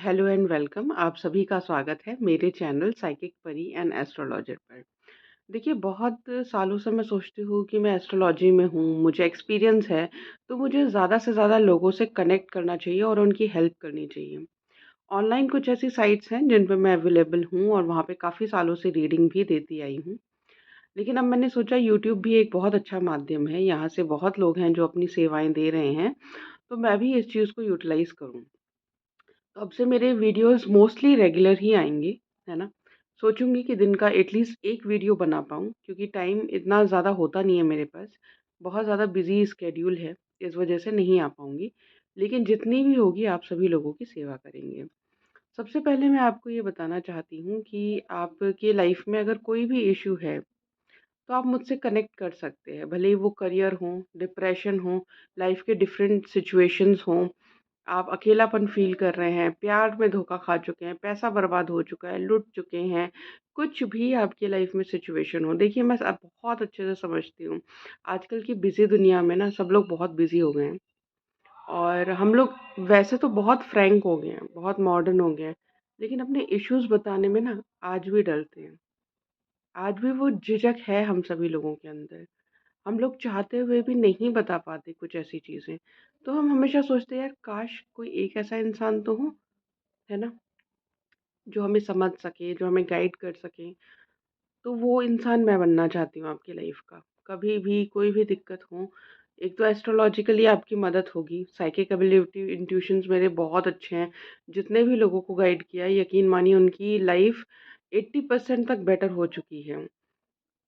Hello and welcome. आप सभी का स्वागत है मेरे चैनल साइकिक परी एंड एस्ट्रोलॉजर पर। देखिए, बहुत सालों से मैं सोचती हूँ कि मैं एस्ट्रोलॉजी में हूँ, मुझे एक्सपीरियंस है, तो मुझे ज़्यादा से ज़्यादा लोगों से कनेक्ट करना चाहिए और उनकी हेल्प करनी चाहिए। ऑनलाइन कुछ ऐसी साइट्स हैं जिन पे मैं अवेलेबल हूँ और वहाँ पे काफ़ी सालों से रीडिंग भी देती आई हूँ। लेकिन अब मैंने सोचा यूट्यूब भी एक बहुत अच्छा माध्यम है, यहाँ से बहुत लोग हैं जो अपनी सेवाएँ दे रहे हैं, तो मैं भी इस चीज़ को यूटिलाइज़ करूँ। तो अब से मेरे वीडियोस मोस्टली रेगुलर ही आएँगे, है ना? सोचूँगी कि दिन का एटलीस्ट एक वीडियो बना पाऊँ, क्योंकि टाइम इतना ज़्यादा होता नहीं है मेरे पास। बहुत ज़्यादा बिज़ी स्केड्यूल है, इस वजह से नहीं आ पाऊँगी। लेकिन जितनी भी होगी आप सभी लोगों की सेवा करेंगे। सबसे पहले मैं आपको ये बताना चाहती हूँ कि आपके लाइफ़ में अगर कोई भी इश्यू है, तो आप मुझसे कनेक्ट कर सकते हैं। भले ही वो करियर हो, डिप्रेशन हो, लाइफ़ के डिफरेंट सिचुएशंस हों, आप अकेलापन फ़ील कर रहे हैं, प्यार में धोखा खा चुके हैं, पैसा बर्बाद हो चुका है, लुट चुके हैं, कुछ भी आपकी लाइफ़ में सिचुएशन हो। देखिए, मैं बहुत अच्छे से समझती हूँ, आजकल की बिज़ी दुनिया में ना सब लोग बहुत बिज़ी हो गए हैं और हम लोग वैसे तो बहुत फ्रैंक हो गए हैं, बहुत मॉडर्न हो गए हैं, लेकिन अपने इश्यूज़ बताने में ना आज भी डरते हैं। आज भी वो झिझक है हम सभी लोगों के अंदर। हम लोग चाहते हुए भी नहीं बता पाते कुछ ऐसी चीज़ें। तो हम हमेशा सोचते हैं, यार काश कोई एक ऐसा इंसान तो हो, है ना? जो हमें समझ सके, जो हमें गाइड कर सके। तो वो इंसान मैं बनना चाहती हूँ आपकी लाइफ़ का। कभी भी कोई भी दिक्कत हो, एक तो एस्ट्रोलॉजिकली आपकी मदद होगी, साइकिक एबिलिटी इंट्यूशंस मेरे बहुत अच्छे हैं। जितने भी लोगों को गाइड किया है, यकीन मानिए उनकी लाइफ़ 80% तक बेटर हो चुकी है।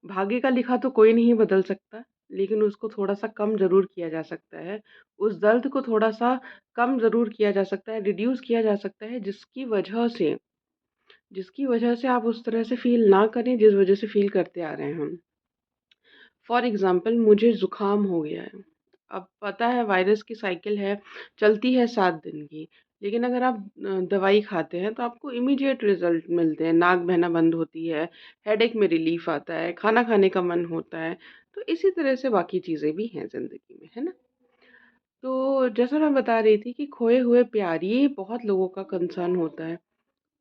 भाग्य का लिखा तो कोई नहीं बदल सकता, लेकिन उसको थोड़ा-सा कम ज़रूर किया जा सकता है। उस दर्द को थोड़ा-सा कम ज़रूर किया जा सकता है, रिड्यूस किया जा सकता है, जिसकी वजह से आप उस तरह से फ़ील ना करें, जिस वजह से फ़ील करते आ रहे हैं हम। फॉर एग्ज़ाम्पल मुझे ज़ुकाम हो गया है। अब पता है वायरस की साइकिल है, चलती है 7 दिन की। लेकिन अगर आप दवाई खाते हैं तो आपको इमीडिएट रिज़ल्ट मिलते हैं, नाक बहना बंद होती है, हेडेक में रिलीफ़ आता है, खाना खाने का मन होता है। तो इसी तरह से बाकी चीज़ें भी हैं ज़िंदगी में, है ना? तो जैसा मैं बता रही थी कि खोए हुए प्यार, ये बहुत लोगों का कंसर्न होता है।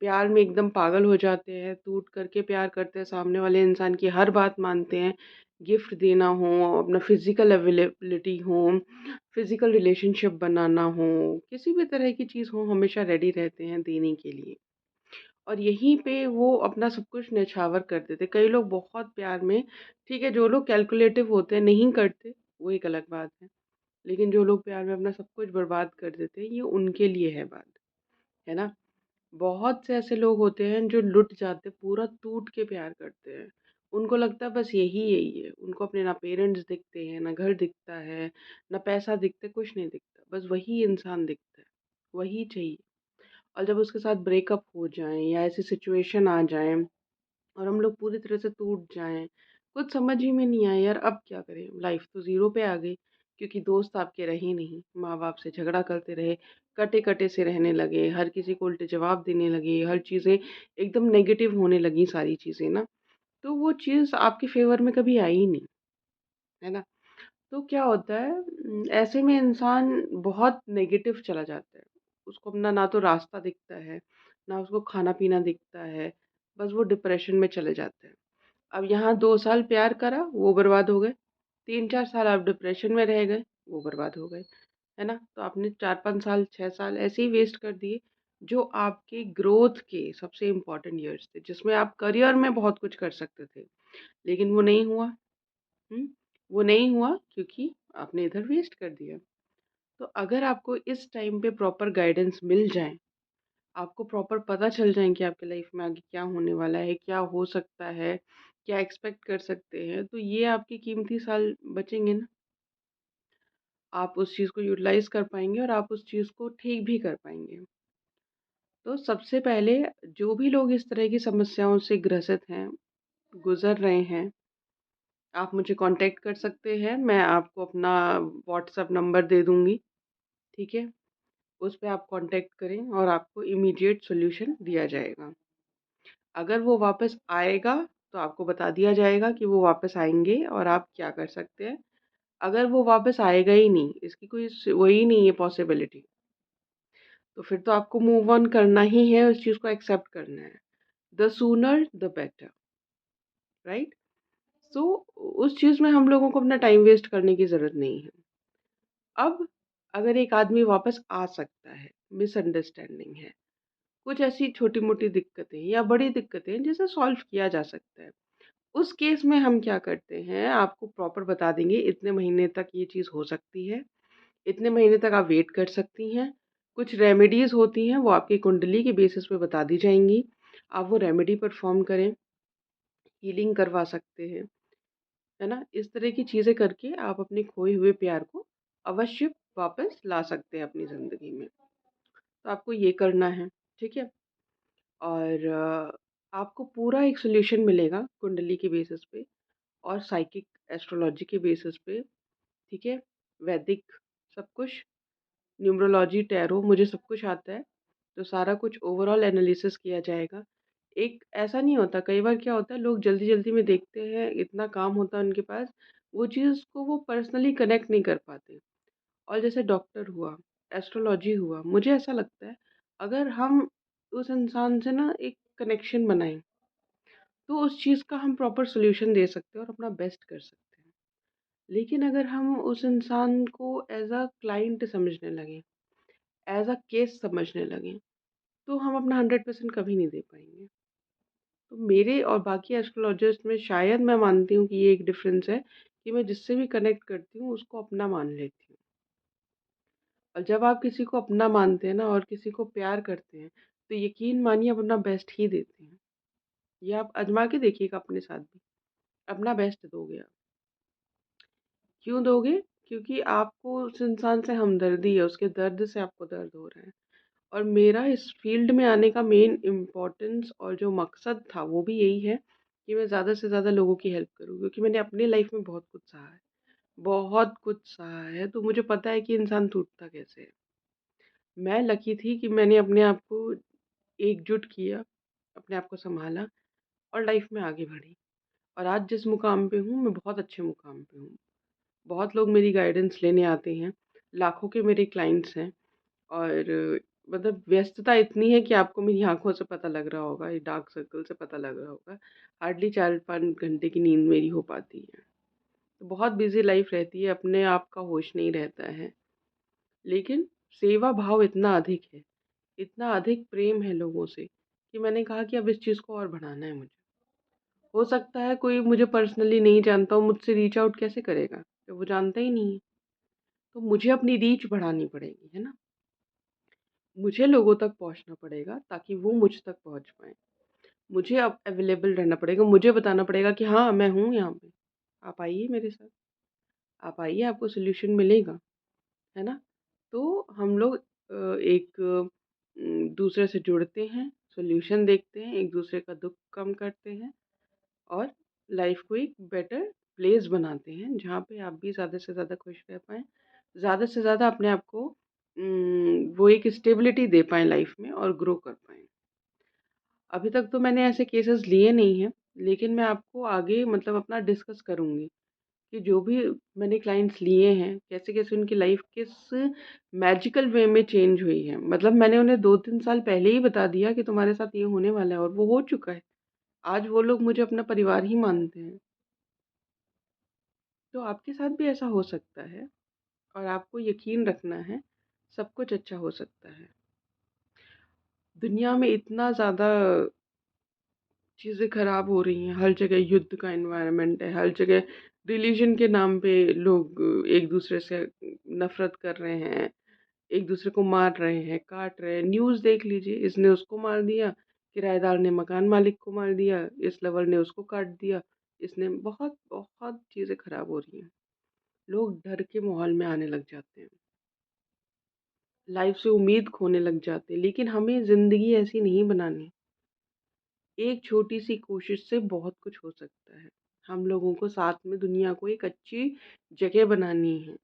प्यार में एकदम पागल हो जाते हैं, टूट करके प्यार करते हैं, सामने वाले इंसान की हर बात मानते हैं, गिफ्ट देना हो, अपना फिज़िकल अवेलेबिलिटी हो, फिज़िकल रिलेशनशिप बनाना हो, किसी भी तरह की चीज़ हो, हमेशा रेडी रहते हैं देने के लिए। और यहीं पे वो अपना सब कुछ न्यौछावर कर देते हैं। कई लोग बहुत प्यार में, ठीक है, जो लोग कैलकुलेटिव होते हैं, नहीं करते, वो एक अलग बात है। लेकिन जो लोग प्यार में अपना सब कुछ बर्बाद कर देते हैं, ये उनके लिए है बात, है ना? बहुत से ऐसे लोग होते हैं जो लुट जाते, पूरा टूट के प्यार करते हैं। उनको लगता है बस यही यही है। उनको अपने ना पेरेंट्स दिखते हैं, ना घर दिखता है, ना पैसा दिखता है, कुछ नहीं दिखता। बस वही इंसान दिखता है, वही चाहिए। और जब उसके साथ ब्रेकअप हो जाए या ऐसी सिचुएशन आ जाए और हम लोग पूरी तरह से टूट जाएँ, कुछ समझ ही में नहीं आए, यार अब क्या करें? लाइफ़ तो ज़ीरो पे आ गई, क्योंकि दोस्त आपके रहे नहीं, माँ-बाप से झगड़ा करते रहे, कटे-कटे से रहने लगे, हर किसी को उल्टे जवाब देने लगे, हर चीज़ें एकदम नेगेटिव होने लगी सारी चीज़ें ना, तो वो चीज़ आपके फ़ेवर में कभी आई ही नहीं, है ना? तो क्या होता है, ऐसे में इंसान बहुत नेगेटिव चला जाता है। उसको अपना ना तो रास्ता दिखता है, ना उसको खाना-पीना दिखता है, बस वो डिप्रेशन में चले जाते हैं। अब यहाँ 2 साल प्यार करा, वो बर्बाद हो गए। 3-4 साल आप डिप्रेशन में रह गए, वो बर्बाद हो गए, है ना? तो आपने 4-5 साल, 6 साल ऐसे ही वेस्ट कर दिए, जो आपके ग्रोथ के सबसे इम्पोर्टेंट ईयर्स थे, जिसमें आप करियर में बहुत कुछ कर सकते थे, लेकिन वो नहीं हुआ। हुँ? वो नहीं हुआ क्योंकि आपने इधर वेस्ट कर दिया। तो अगर आपको इस टाइम पे प्रॉपर गाइडेंस मिल जाए, आपको प्रॉपर पता चल जाए कि आपकी लाइफ में आगे क्या होने वाला है, क्या हो सकता है, क्या एक्सपेक्ट कर सकते हैं, तो ये आपके कीमती साल बचेंगे ना। आप उस चीज़ को यूटिलाइज़ कर पाएँगे और आप उस चीज़ को ठीक भी कर पाएँगे। तो सबसे पहले जो भी लोग इस तरह की समस्याओं से ग्रसित हैं, गुज़र रहे हैं, आप मुझे कॉन्टैक्ट कर सकते हैं। मैं आपको अपना व्हाट्सएप नंबर दे दूँगी, ठीक है? उस पे आप कॉन्टैक्ट करें और आपको इमीडिएट सॉल्यूशन दिया जाएगा। अगर वो वापस आएगा, तो आपको बता दिया जाएगा कि वो वापस आएँगे और आप क्या कर सकते हैं। अगर वो वापस आएगा ही नहीं, इसकी कोई वो ही नहीं है पॉसिबिलिटी, तो फिर तो आपको मूव ऑन करना ही है, उस चीज़ को एक्सेप्ट करना है। The sooner the better, right? So उस चीज़ में हम लोगों को अपना टाइम वेस्ट करने की ज़रूरत नहीं है। अब अगर एक आदमी वापस आ सकता है, मिसअंडरस्टैंडिंग है, कुछ ऐसी छोटी-मोटी दिक्कतें या बड़ी दिक्कतें हैं जिसे सॉल्व किया जा सकता है। उस केस में हम क्या करते हैं, आपको प्रॉपर बता देंगे इतने महीने तक ये चीज़ हो सकती है, इतने महीने तक आप वेट कर सकती हैं। कुछ रेमेडीज़ होती हैं, वो आपकी कुंडली के बेसिस पे बता दी जाएँगी। आप वो रेमेडी परफ़ॉर्म करें, हीलिंग करवा सकते हैं, है ना? इस तरह की चीज़ें करके आप अपने खोए हुए प्यार को अवश्य वापस ला सकते हैं अपनी ज़िंदगी में। तो आपको ये करना है, ठीक है? और आपको पूरा एक सॉल्यूशन मिलेगा कुंडली के बेसिस पे और साइकिक एस्ट्रोलॉजी के बेसिस पे, ठीक है? वैदिक सब कुछ, न्यूमरोलॉजी, टैरो मुझे सब कुछ आता है, तो सारा कुछ ओवरऑल एनालिसिस किया जाएगा। एक ऐसा नहीं होता, कई बार क्या होता है लोग जल्दी-जल्दी में देखते हैं, इतना काम होता है उनके पास, वो चीज़ को वो पर्सनली कनेक्ट नहीं कर पाते। और जैसे डॉक्टर हुआ, एस्ट्रोलॉजी हुआ, मुझे ऐसा लगता है अगर हम उस इंसान से ना एक कनेक्शन बनाएँ, तो उस चीज़ का हम प्रॉपर सॉल्यूशन दे सकते हैं और अपना बेस्ट कर सकते हैं। लेकिन अगर हम उस इंसान को एज़ अ क्लाइंट समझने लगें, एज़ अ केस समझने लगें, तो हम अपना 100% कभी नहीं दे पाएँगे। तो मेरे और बाकी एस्ट्रोलॉजिस्ट में शायद मैं मानती हूँ कि ये एक डिफ़रेंस है कि मैं जिससे भी कनेक्ट करती हूँ उसको अपना मान लेती हूँ। और जब आप किसी को अपना मानते हैं ना और किसी को प्यार करते हैं, तो यकीन मानिए आप अपना बेस्ट ही देते हैं। ये आप आज़मा के देखिएगा अपने साथ भी, अपना बेस्ट दोगे आप। क्यों दोगे? क्योंकि आपको उस इंसान से हमदर्दी है, उसके दर्द से आपको दर्द हो रहा है। और मेरा इस फ़ील्ड में आने का मेन इम्पोर्टेंस और जो मकसद था, वो भी यही है कि मैं ज़्यादा से ज़्यादा लोगों की हेल्प करूँ, क्योंकि मैंने अपनी लाइफ़ में बहुत कुछ सहा है, बहुत कुछ सहा है, तो मुझे पता है कि इंसान टूटता कैसे है। मैं लकी थी कि मैंने अपने आप को एकजुट किया, अपने आप को सँभाला और लाइफ़ में आगे बढ़ी। और आज जिस मुकाम पे हूँ, मैं बहुत अच्छे मुकाम पे हूँ। बहुत लोग मेरी गाइडेंस लेने आते हैं, लाखों के मेरे क्लाइंट्स हैं और मतलब व्यस्तता इतनी है कि आपको मेरी आँखों से पता लग रहा होगा, ये डार्क सर्कल से पता लग रहा होगा। हार्डली 4-5 घंटे की नींद मेरी हो पाती है। तो बहुत बिज़ी लाइफ़ रहती है, अपने आप का होश नहीं रहता है। लेकिन सेवा भाव इतना अधिक है, इतना अधिक प्रेम है लोगों से कि मैंने कहा कि अब इस चीज़ को और बढ़ाना है मुझे। हो सकता है कोई मुझे पर्सनली नहीं जानता हो, मुझसे रीच आउट कैसे करेगा? जब वो जानता ही नहीं है। तो मुझे अपनी रीच बढ़ानी पड़ेगी, है ना? मुझे लोगों तक पहुँचना पड़ेगा ताकि वो मुझ तक पहुँच पाएँ। मुझे अब अवेलेबल रहना पड़ेगा, मुझे बताना पड़ेगा कि हाँ, मैं हूँ यहाँ पे। आप आइए मेरे साथ, आप आइए आपको सॉल्यूशन मिलेगा, है ना? तो हम लोग एक दूसरे से जुड़ते हैं, सॉल्यूशन देखते हैं, एक दूसरे का दुःख कम करते हैं और लाइफ़ को एक बेटर प्लेस बनाते हैं, जहाँ पे आप भी ज़्यादा से ज़्यादा खुश रह पाएँ, ज़्यादा से ज़्यादा अपने आप को वो एक स्टेबिलिटी दे पाएँ लाइफ़ में और ग्रो कर पाएँ। अभी तक तो मैंने ऐसे केसेस लिए नहीं हैं, लेकिन मैं आपको आगे मतलब अपना डिस्कस करूँगी कि जो भी मैंने क्लाइंट्स लिए हैं, कैसे-कैसे उनकी लाइफ़ किस मैजिकल वे में चेंज हुई है। मतलब मैंने उन्हें 2-3 साल पहले ही बता दिया कि तुम्हारे साथ ये होने वाला है और वो हो चुका है। आज वो लोग मुझे अपना परिवार ही मानते हैं। तो आपके साथ भी ऐसा हो सकता है और आपको यकीन रखना है, सब कुछ अच्छा हो सकता है। दुनिया में इतना ज़्यादा चीज़ें ख़राब हो रही हैं, हर जगह युद्ध का एनवायरनमेंट है, हर जगह रिलीजन के नाम पे लोग एक-दूसरे से नफ़रत कर रहे हैं, एक-दूसरे को मार रहे हैं, काट रहे हैं। न्यूज़ देख लीजिए, इसने उसको मार दिया, किराएदार ने मकान मालिक को मार दिया, इस लवर ने उसको काट दिया, इसने बहुत चीज़ें ख़राब हो रही हैं। लोग डर के माहौल में आने लग जाते हैं, लाइफ़ से उम्मीद खोने लग जाते हैं, लेकिन हमें ज़िंदगी ऐसी नहीं बनानी। एक छोटी-सी कोशिश से बहुत कुछ हो सकता है। हम लोगों को साथ में दुनिया को एक अच्छी जगह बनानी है।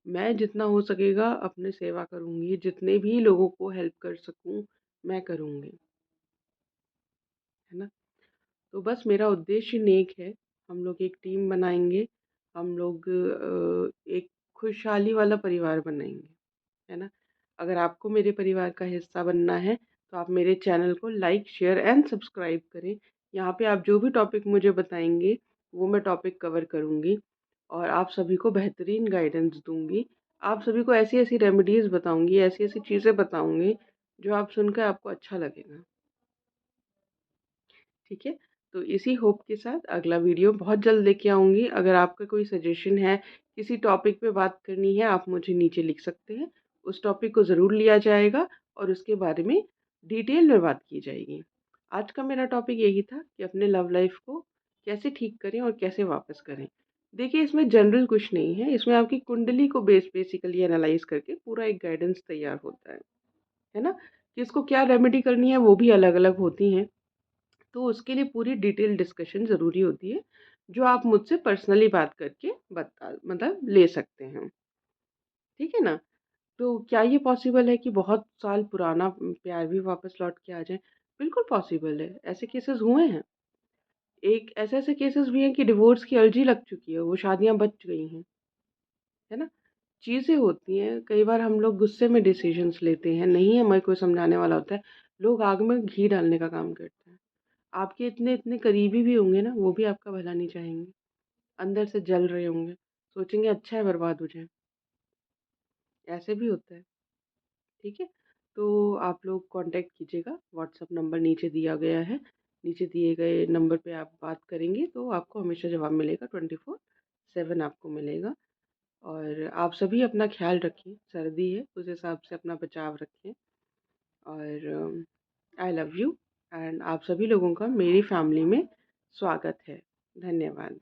मैं जितना हो सकेगा अपनी सेवा करूँगी, जितने भी लोगों को हेल्प कर सकूँ, मैं करूँगी, है ना? तो बस मेरा उद्देश्य नेक है, हम लोग एक टीम बनाएँगे, हम लोग एक खुशहाली वाला परिवार बनाएँगे, है ना? अगर आपको मेरे परिवार का हिस्सा बनना है, तो आप मेरे चैनल को लाइक, शेयर एंड सब्सक्राइब करें। यहाँ पे आप जो भी टॉपिक मुझे बताएँगे, वो मैं टॉपिक कवर करूँगी और आप सभी को बेहतरीन गाइडेंस दूँगी। आप सभी को ऐसी-ऐसी रेमेडीज़ बताऊँगी, ऐसी-ऐसी चीज़ें बताऊँगी, जो आप सुनकर आपको अच्छा लगेगा। ठीक है? तो इसी होप के साथ अगला वीडियो बहुत जल्द लेके आऊँगी। अगर आपका कोई सजेशन है, किसी टॉपिक पे बात करनी है, आप मुझे नीचे लिख सकते हैं। उस टॉपिक को ज़रूर लिया जाएगा और उसके बारे में डिटेल में बात की जाएगी। आज का मेरा टॉपिक यही था कि अपने लव लाइफ़ को कैसे ठीक करें और कैसे वापस करें। देखिए, इसमें जनरल कुछ नहीं है, इसमें आपकी कुंडली को बेसिकली एनालाइज़ करके पूरा एक गाइडेंस तैयार होता है ना? कि इसको क्या रेमेडी करनी है, वो भी अलग-अलग होती हैं। तो उसके लिए पूरी डिटेल डिस्कशन ज़रूरी होती है, जो आप मुझसे पर्सनली बात करके बता मतलब ले सकते हैं, ठीक है ना? तो क्या ये पॉसिबल है कि बहुत साल पुराना प्यार भी वापस लौट के आ जाए? बिल्कुल पॉसिबल है, ऐसे केसेस हुए हैं। एक ऐसे-ऐसे केसेस भी हैं कि डिवोर्स की अर्जी लग चुकी है, वो शादियाँ बच गई हैं, है ना? चीज़ें होती हैं, कई बार हम लोग गुस्से में डिसीजंस लेते हैं, नहीं हमें कोई समझाने वाला होता है, लोग आग में घी डालने का काम करते हैं। आपके इतने-इतने करीबी भी होंगे ना, वो भी आपका भला नहीं चाहेंगे। अंदर से जल रहे होंगे, सोचेंगे अच्छा है बर्बाद हो जाए, ऐसे भी होता है, ठीक है? तो आप लोग कॉन्टैक्ट कीजिएगा, व्हाट्सएप नंबर नीचे दिया गया है। नीचे दिए गए नंबर पे आप बात करेंगे तो आपको हमेशा जवाब मिलेगा, 24/7 आपको मिलेगा। और आप सभी अपना ख़्याल रखिए, सर्दी है, उस हिसाब से अपना बचाव रखें और आई लव यू एंड आप सभी लोगों का मेरी फैमिली में स्वागत है। धन्यवाद।